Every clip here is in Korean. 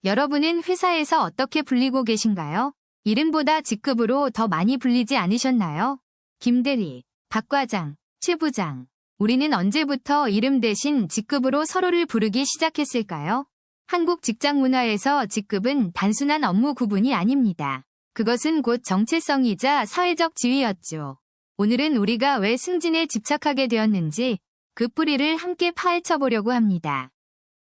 여러분은 회사에서 어떻게 불리고 계신가요? 이름보다 직급으로 더 많이 불리지 않으셨나요? 김대리, 박과장, 최부장. 우리는 언제부터 이름 대신 직급으로 서로를 부르기 시작했을까요? 한국 직장 문화에서 직급은 단순한 업무 구분이 아닙니다. 그것은 곧 정체성이자 사회적 지위였죠. 오늘은 우리가 왜 승진에 집착하게 되었는지 그 뿌리를 함께 파헤쳐 보려고 합니다.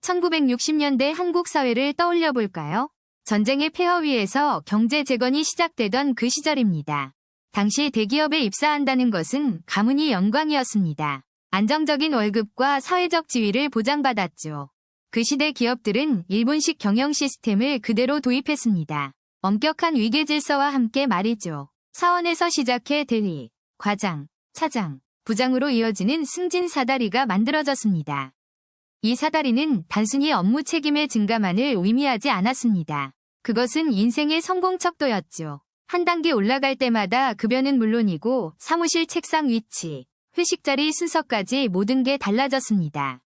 1960년대 한국 사회를 떠올려 볼까요? 전쟁의 폐허 위에서 경제 재건이 시작되던 그 시절입니다. 당시 대기업에 입사한다는 것은 가문이 영광이었습니다. 안정적인 월급과 사회적 지위를 보장받았죠. 그 시대 기업들은 일본식 경영 시스템을 그대로 도입했습니다. 엄격한 위계 질서와 함께 말이죠. 사원에서 시작해 대리, 과장, 차장, 부장으로 이어지는 승진 사다리가 만들어졌습니다. 이 사다리는 단순히 업무 책임의 증가만을 의미하지 않았습니다. 그것은 인생의 성공 척도였죠. 한 단계 올라갈 때마다 급여는 물론이고 사무실 책상 위치, 회식 자리 순서까지 모든 게 달라졌습니다.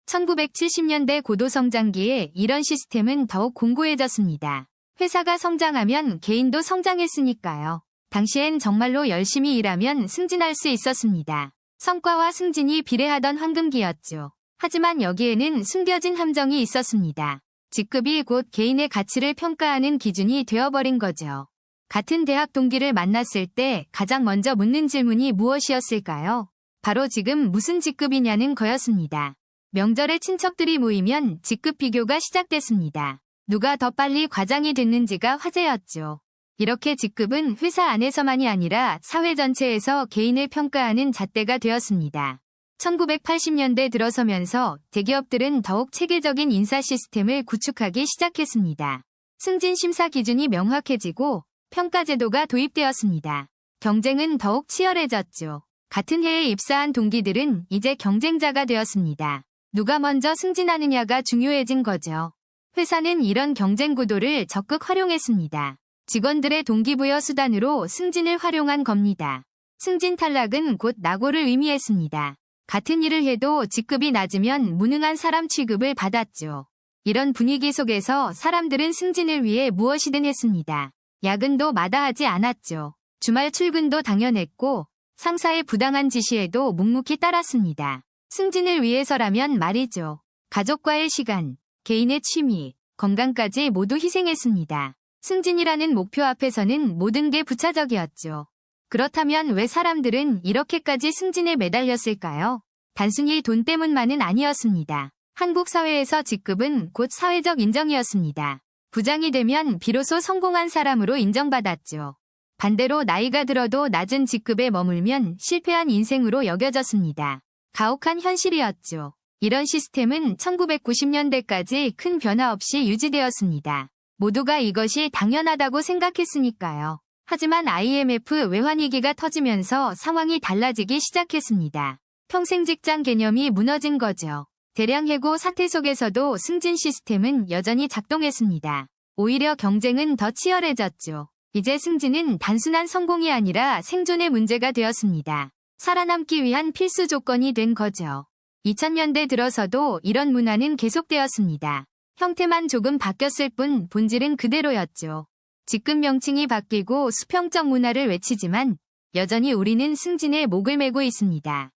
1970년대 고도성장기에 이런 시스템은 더욱 공고해졌습니다. 회사가 성장하면 개인도 성장했으니까요. 당시엔 정말로 열심히 일하면 승진할 수 있었습니다. 성과와 승진이 비례하던 황금기였죠. 하지만 여기에는 숨겨진 함정이 있었습니다. 직급이 곧 개인의 가치를 평가하는 기준이 되어버린 거죠. 같은 대학 동기를 만났을 때 가장 먼저 묻는 질문이 무엇이었을까요? 바로 지금 무슨 직급이냐는 거였습니다. 명절에 친척들이 모이면 직급 비교가 시작됐습니다. 누가 더 빨리 과장이 됐는지가 화제였죠. 이렇게 직급은 회사 안에서만이 아니라 사회 전체에서 개인을 평가하는 잣대가 되었습니다. 1980년대 들어서면서 대기업들은 더욱 체계적인 인사 시스템을 구축하기 시작했습니다. 승진 심사 기준이 명확해지고 평가 제도가 도입되었습니다. 경쟁은 더욱 치열해졌죠. 같은 해에 입사한 동기들은 이제 경쟁자가 되었습니다. 누가 먼저 승진하느냐가 중요해진 거죠. 회사는 이런 경쟁 구도를 적극 활용했습니다. 직원들의 동기부여 수단으로 승진을 활용한 겁니다. 승진 탈락은 곧 낙오를 의미했습니다. 같은 일을 해도 직급이 낮으면 무능한 사람 취급을 받았죠. 이런 분위기 속에서 사람들은 승진을 위해 무엇이든 했습니다. 야근도 마다하지 않았죠. 주말 출근도 당연했고 상사의 부당한 지시에도 묵묵히 따랐습니다. 승진을 위해서라면 말이죠. 가족과의 시간, 개인의 취미, 건강까지 모두 희생했습니다. 승진이라는 목표 앞에서는 모든 게 부차적이었죠. 그렇다면 왜 사람들은 이렇게까지 승진에 매달렸을까요? 단순히 돈 때문만은 아니었습니다. 한국 사회에서 직급은 곧 사회적 인정이었습니다. 부장이 되면 비로소 성공한 사람으로 인정받았죠. 반대로 나이가 들어도 낮은 직급에 머물면 실패한 인생으로 여겨졌습니다. 가혹한 현실이었죠. 이런 시스템은 1990년대까지 큰 변화 없이 유지되었습니다. 모두가 이것이 당연하다고 생각했으니까요. 하지만 IMF 외환위기가 터지면서 상황이 달라지기 시작했습니다. 평생 직장 개념이 무너진 거죠. 대량 해고 사태 속에서도 승진 시스템은 여전히 작동했습니다. 오히려 경쟁은 더 치열해졌죠. 이제 승진은 단순한 성공이 아니라 생존의 문제가 되었습니다. 살아남기 위한 필수 조건이 된 거죠. 2000년대 들어서도 이런 문화는 계속되었습니다. 형태만 조금 바뀌었을 뿐 본질은 그대로였죠. 직급 명칭이 바뀌고 수평적 문화를 외치지만 여전히 우리는 승진에 목을 매고 있습니다.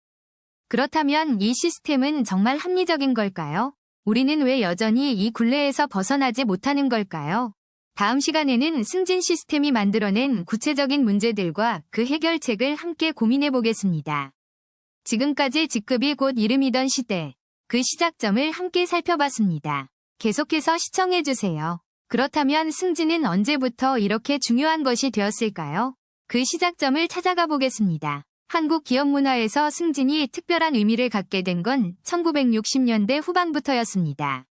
그렇다면 이 시스템은 정말 합리적인 걸까요? 우리는 왜 여전히 이 굴레에서 벗어나지 못하는 걸까요? 다음 시간에는 승진 시스템이 만들어낸 구체적인 문제들과 그 해결책을 함께 고민해 보겠습니다. 지금까지 직급이 곧 이름이던 시대, 그 시작점을 함께 살펴봤습니다. 계속해서 시청해주세요. 그렇다면 승진은 언제부터 이렇게 중요한 것이 되었을까요? 그 시작점을 찾아가 보겠습니다. 한국 기업 문화에서 승진이 특별한 의미를 갖게 된 건 1960년대 후반부터였습니다.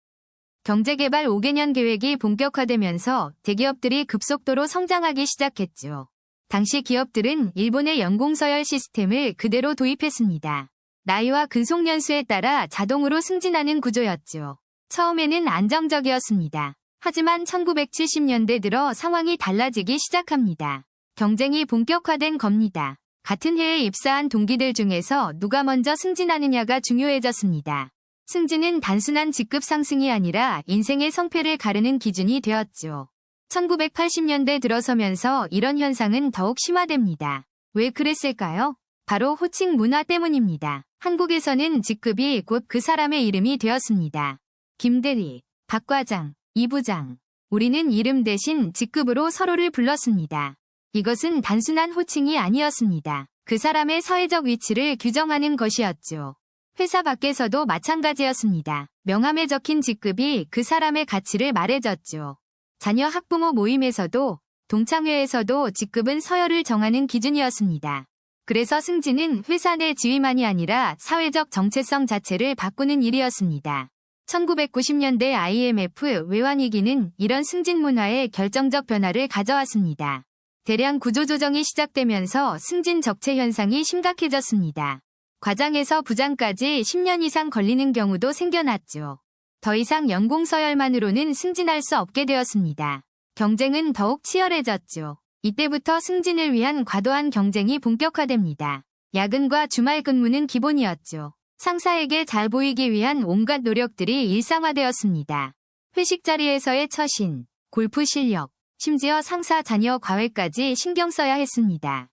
경제개발 5개년 계획이 본격화되면서 대기업들이 급속도로 성장하기 시작했죠. 당시 기업들은 일본의 연공서열 시스템을 그대로 도입했습니다. 나이와 근속연수에 따라 자동으로 승진하는 구조였죠. 처음에는 안정적이었습니다. 하지만 1970년대 들어 상황이 달라지기 시작합니다. 경쟁이 본격화된 겁니다. 같은 해에 입사한 동기들 중에서 누가 먼저 승진하느냐가 중요해졌습니다. 승진은 단순한 직급 상승이 아니라 인생의 성패를 가르는 기준이 되었죠. 1980년대 들어서면서 이런 현상은 더욱 심화됩니다. 왜 그랬을까요? 바로 호칭 문화 때문입니다. 한국에서는 직급이 곧 그 사람의 이름이 되었습니다. 김대리, 박과장, 이부장. 우리는 이름 대신 직급으로 서로를 불렀습니다. 이것은 단순한 호칭이 아니었습니다. 그 사람의 사회적 위치를 규정하는 것이었죠. 회사 밖에서도 마찬가지였습니다. 명함에 적힌 직급이 그 사람의 가치를 말해줬죠. 자녀 학부모 모임에서도 동창회에서도 직급은 서열을 정하는 기준이었습니다. 그래서 승진은 회사 내 지위만이 아니라 사회적 정체성 자체를 바꾸는 일이었습니다. 1990년대 IMF 외환위기는 이런 승진 문화에 결정적 변화를 가져왔습니다. 대량 구조조정이 시작되면서 승진 적체 현상이 심각해졌습니다. 과장에서 부장까지 10년 이상 걸리는 경우도 생겨났죠. 더 이상 연공 서열만으로는 승진할 수 없게 되었습니다. 경쟁은 더욱 치열해졌죠. 이때부터 승진을 위한 과도한 경쟁이 본격화됩니다. 야근과 주말 근무는 기본이었죠. 상사에게 잘 보이기 위한 온갖 노력들이 일상화되었습니다. 회식 자리에서의 처신, 골프 실력, 심지어 상사 자녀 과외까지 신경 써야 했습니다.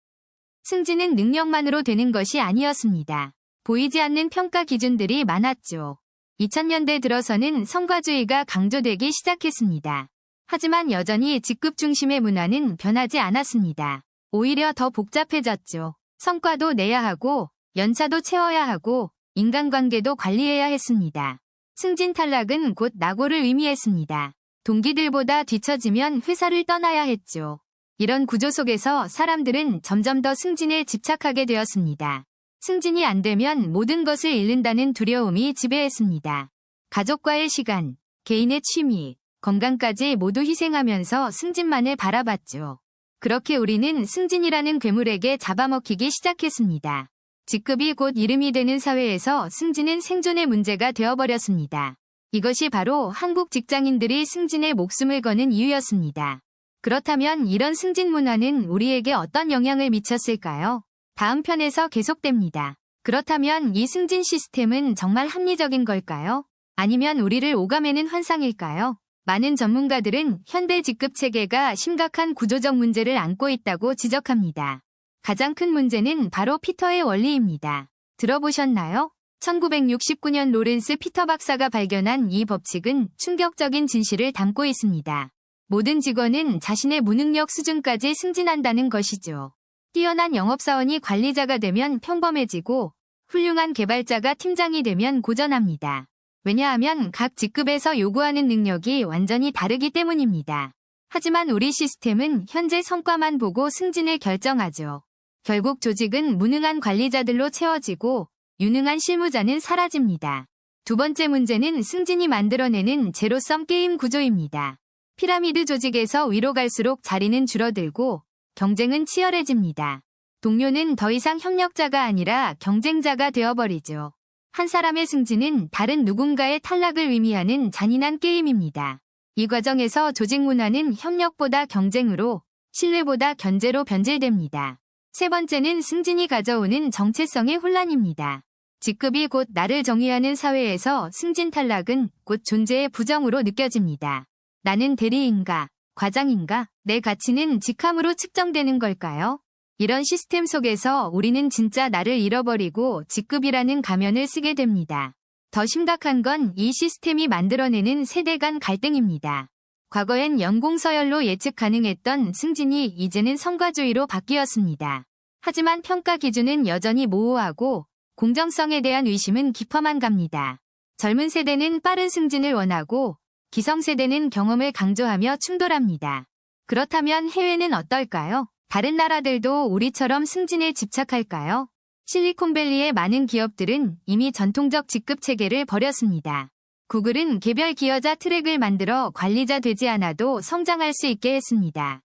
승진은 능력만으로 되는 것이 아니었습니다. 보이지 않는 평가 기준들이 많았죠. 2000년대 들어서는 성과주의가 강조되기 시작했습니다. 하지만 여전히 직급 중심의 문화는 변하지 않았습니다. 오히려 더 복잡해졌죠. 성과도 내야 하고, 연차도 채워야 하고, 인간관계도 관리해야 했습니다. 승진 탈락은 곧 낙오를 의미했습니다. 동기들보다 뒤처지면 회사를 떠나야 했죠. 이런 구조 속에서 사람들은 점점 더 승진에 집착하게 되었습니다. 승진이 안 되면 모든 것을 잃는다는 두려움이 지배했습니다. 가족과의 시간, 개인의 취미, 건강까지 모두 희생하면서 승진만을 바라봤죠. 그렇게 우리는 승진이라는 괴물에게 잡아먹히기 시작했습니다. 직급이 곧 이름이 되는 사회에서 승진은 생존의 문제가 되어버렸습니다. 이것이 바로 한국 직장인들이 승진에 목숨을 거는 이유였습니다. 그렇다면 이런 승진 문화는 우리에게 어떤 영향을 미쳤을까요? 다음 편에서 계속됩니다. 그렇다면 이 승진 시스템은 정말 합리적인 걸까요? 아니면 우리를 오가매는 환상일까요? 많은 전문가들은 현대 직급 체계가 심각한 구조적 문제를 안고 있다고 지적합니다. 가장 큰 문제는 바로 피터의 원리입니다. 들어보셨나요? 1969년 로렌스 피터 박사가 발견한 이 법칙은 충격적인 진실을 담고 있습니다. 모든 직원은 자신의 무능력 수준까지 승진한다는 것이죠. 뛰어난 영업사원이 관리자가 되면 평범해지고 훌륭한 개발자가 팀장이 되면 고전합니다. 왜냐하면 각 직급에서 요구하는 능력이 완전히 다르기 때문입니다. 하지만 우리 시스템은 현재 성과만 보고 승진을 결정하죠. 결국 조직은 무능한 관리자들로 채워지고 유능한 실무자는 사라집니다. 두 번째 문제는 승진이 만들어내는 제로섬 게임 구조입니다. 피라미드 조직에서 위로 갈수록 자리는 줄어들고 경쟁은 치열해집니다. 동료는 더 이상 협력자가 아니라 경쟁자가 되어버리죠. 한 사람의 승진은 다른 누군가의 탈락을 의미하는 잔인한 게임입니다. 이 과정에서 조직 문화는 협력보다 경쟁으로, 신뢰보다 견제로 변질됩니다. 세 번째는 승진이 가져오는 정체성의 혼란입니다. 직급이 곧 나를 정의하는 사회에서 승진 탈락은 곧 존재의 부정으로 느껴집니다. 나는 대리인가, 과장인가, 내 가치는 직함으로 측정되는 걸까요? 이런 시스템 속에서 우리는 진짜 나를 잃어버리고 직급이라는 가면을 쓰게 됩니다. 더 심각한 건 이 시스템이 만들어내는 세대 간 갈등입니다. 과거엔 연공서열로 예측 가능했던 승진이 이제는 성과주의로 바뀌었습니다. 하지만 평가 기준은 여전히 모호하고 공정성에 대한 의심은 깊어만 갑니다. 젊은 세대는 빠른 승진을 원하고 기성세대는 경험을 강조하며 충돌합니다. 그렇다면 해외는 어떨까요? 다른 나라들도 우리처럼 승진에 집착할까요? 실리콘밸리의 많은 기업들은 이미 전통적 직급 체계를 버렸습니다. 구글은 개별 기여자 트랙을 만들어 관리자 되지 않아도 성장할 수 있게 했습니다.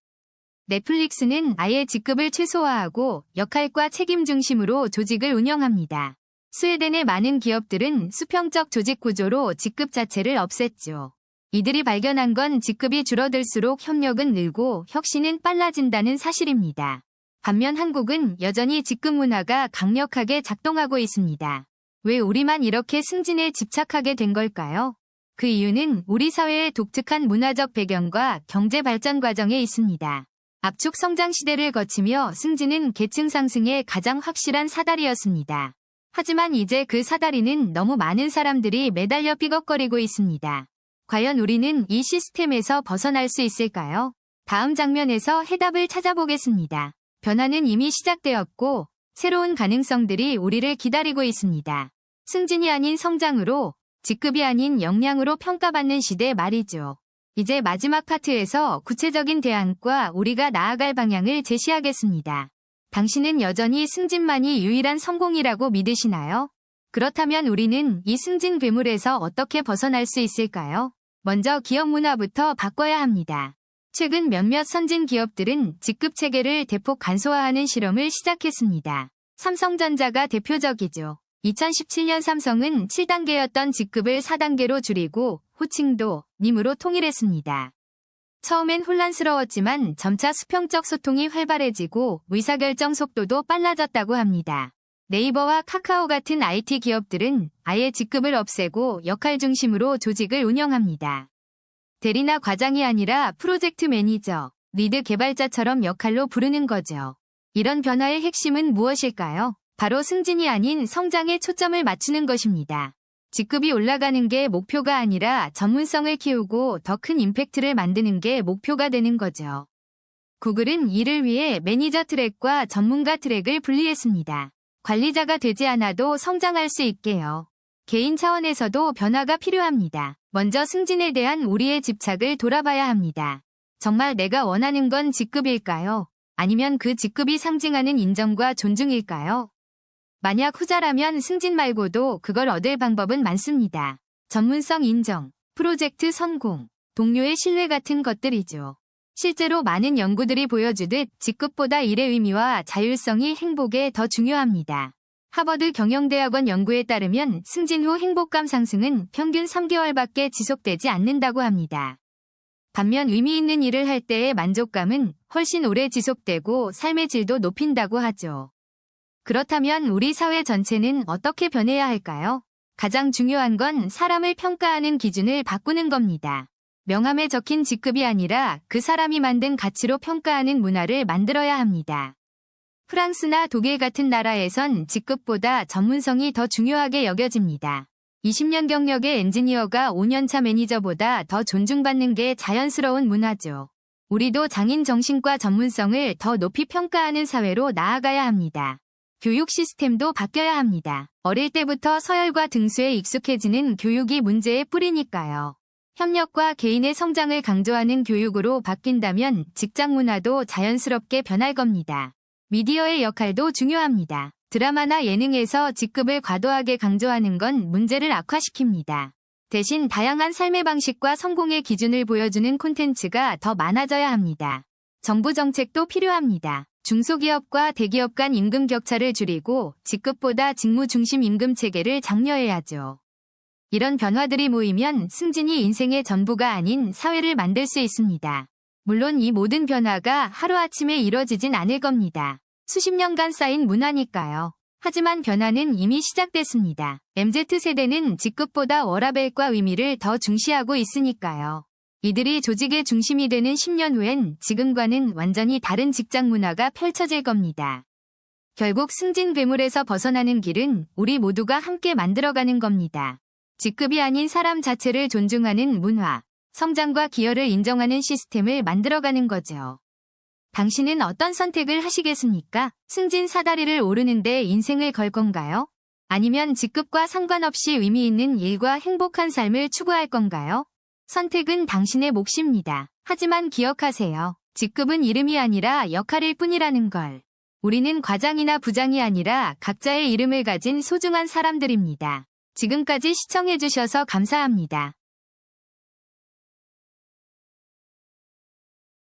넷플릭스는 아예 직급을 최소화하고 역할과 책임 중심으로 조직을 운영합니다. 스웨덴의 많은 기업들은 수평적 조직 구조로 직급 자체를 없앴죠. 이들이 발견한 건 직급이 줄어들수록 협력은 늘고 혁신은 빨라진다는 사실입니다. 반면 한국은 여전히 직급 문화가 강력하게 작동하고 있습니다. 왜 우리만 이렇게 승진에 집착하게 된 걸까요? 그 이유는 우리 사회의 독특한 문화적 배경과 경제 발전 과정에 있습니다. 압축 성장 시대를 거치며 승진은 계층 상승의 가장 확실한 사다리였습니다. 하지만 이제 그 사다리는 너무 많은 사람들이 매달려 삐걱거리고 있습니다. 과연 우리는 이 시스템에서 벗어날 수 있을까요? 다음 장면에서 해답을 찾아보겠습니다. 변화는 이미 시작되었고 새로운 가능성들이 우리를 기다리고 있습니다. 승진이 아닌 성장으로, 직급이 아닌 역량으로 평가받는 시대 말이죠. 이제 마지막 파트에서 구체적인 대안과 우리가 나아갈 방향을 제시하겠습니다. 당신은 여전히 승진만이 유일한 성공이라고 믿으시나요? 그렇다면 우리는 이 승진 괴물에서 어떻게 벗어날 수 있을까요? 먼저 기업 문화부터 바꿔야 합니다. 최근 몇몇 선진 기업들은 직급 체계를 대폭 간소화하는 실험을 시작했습니다. 삼성전자가 대표적이죠. 2017년 삼성은 7단계였던 직급을 4단계로 줄이고 호칭도 님으로 통일했습니다. 처음엔 혼란스러웠지만 점차 수평적 소통이 활발해지고 의사결정 속도도 빨라졌다고 합니다. 네이버와 카카오 같은 IT 기업들은 아예 직급을 없애고 역할 중심으로 조직을 운영합니다. 대리나 과장이 아니라 프로젝트 매니저, 리드 개발자처럼 역할로 부르는 거죠. 이런 변화의 핵심은 무엇일까요? 바로 승진이 아닌 성장에 초점을 맞추는 것입니다. 직급이 올라가는 게 목표가 아니라 전문성을 키우고 더 큰 임팩트를 만드는 게 목표가 되는 거죠. 구글은 이를 위해 매니저 트랙과 전문가 트랙을 분리했습니다. 관리자가 되지 않아도 성장할 수 있게요. 개인 차원에서도 변화가 필요합니다. 먼저 승진에 대한 우리의 집착을 돌아봐야 합니다. 정말 내가 원하는 건 직급일까요? 아니면 그 직급이 상징하는 인정과 존중일까요? 만약 후자라면 승진 말고도 그걸 얻을 방법은 많습니다. 전문성 인정, 프로젝트 성공, 동료의 신뢰 같은 것들이죠. 실제로 많은 연구들이 보여주듯 직급보다 일의 의미와 자율성이 행복에 더 중요합니다. 하버드 경영대학원 연구에 따르면 승진 후 행복감 상승은 평균 3개월밖에 지속되지 않는다고 합니다. 반면 의미 있는 일을 할 때의 만족감은 훨씬 오래 지속되고 삶의 질도 높인다고 하죠. 그렇다면 우리 사회 전체는 어떻게 변해야 할까요? 가장 중요한 건 사람을 평가하는 기준을 바꾸는 겁니다. 명함에 적힌 직급이 아니라 그 사람이 만든 가치로 평가하는 문화를 만들어야 합니다. 프랑스나 독일 같은 나라에선 직급보다 전문성이 더 중요하게 여겨집니다. 20년 경력의 엔지니어가 5년차 매니저보다 더 존중받는 게 자연스러운 문화죠. 우리도 장인 정신과 전문성을 더 높이 평가하는 사회로 나아가야 합니다. 교육 시스템도 바뀌어야 합니다. 어릴 때부터 서열과 등수에 익숙해지는 교육이 문제의 뿌리니까요. 협력과 개인의 성장을 강조하는 교육으로 바뀐다면 직장 문화도 자연스럽게 변할 겁니다. 미디어의 역할도 중요합니다. 드라마나 예능에서 직급을 과도하게 강조하는 건 문제를 악화시킵니다. 대신 다양한 삶의 방식과 성공의 기준을 보여주는 콘텐츠가 더 많아져야 합니다. 정부 정책도 필요합니다. 중소기업과 대기업 간 임금 격차를 줄이고 직급보다 직무 중심 임금 체계를 장려해야죠. 이런 변화들이 모이면 승진이 인생의 전부가 아닌 사회를 만들 수 있습니다. 물론 이 모든 변화가 하루아침에 이뤄지진 않을 겁니다. 수십 년간 쌓인 문화니까요. 하지만 변화는 이미 시작됐습니다. MZ세대는 직급보다 워라밸과 의미를 더 중시하고 있으니까요. 이들이 조직의 중심이 되는 10년 후엔 지금과는 완전히 다른 직장 문화가 펼쳐질 겁니다. 결국 승진 괴물에서 벗어나는 길은 우리 모두가 함께 만들어가는 겁니다. 직급이 아닌 사람 자체를 존중하는 문화, 성장과 기여를 인정하는 시스템을 만들어가는 거죠. 당신은 어떤 선택을 하시겠습니까? 승진 사다리를 오르는데 인생을 걸 건가요? 아니면 직급과 상관없이 의미 있는 일과 행복한 삶을 추구할 건가요? 선택은 당신의 몫입니다. 하지만 기억하세요. 직급은 이름이 아니라 역할일 뿐이라는 걸. 우리는 과장이나 부장이 아니라 각자의 이름을 가진 소중한 사람들입니다. 지금까지 시청해주셔서 감사합니다.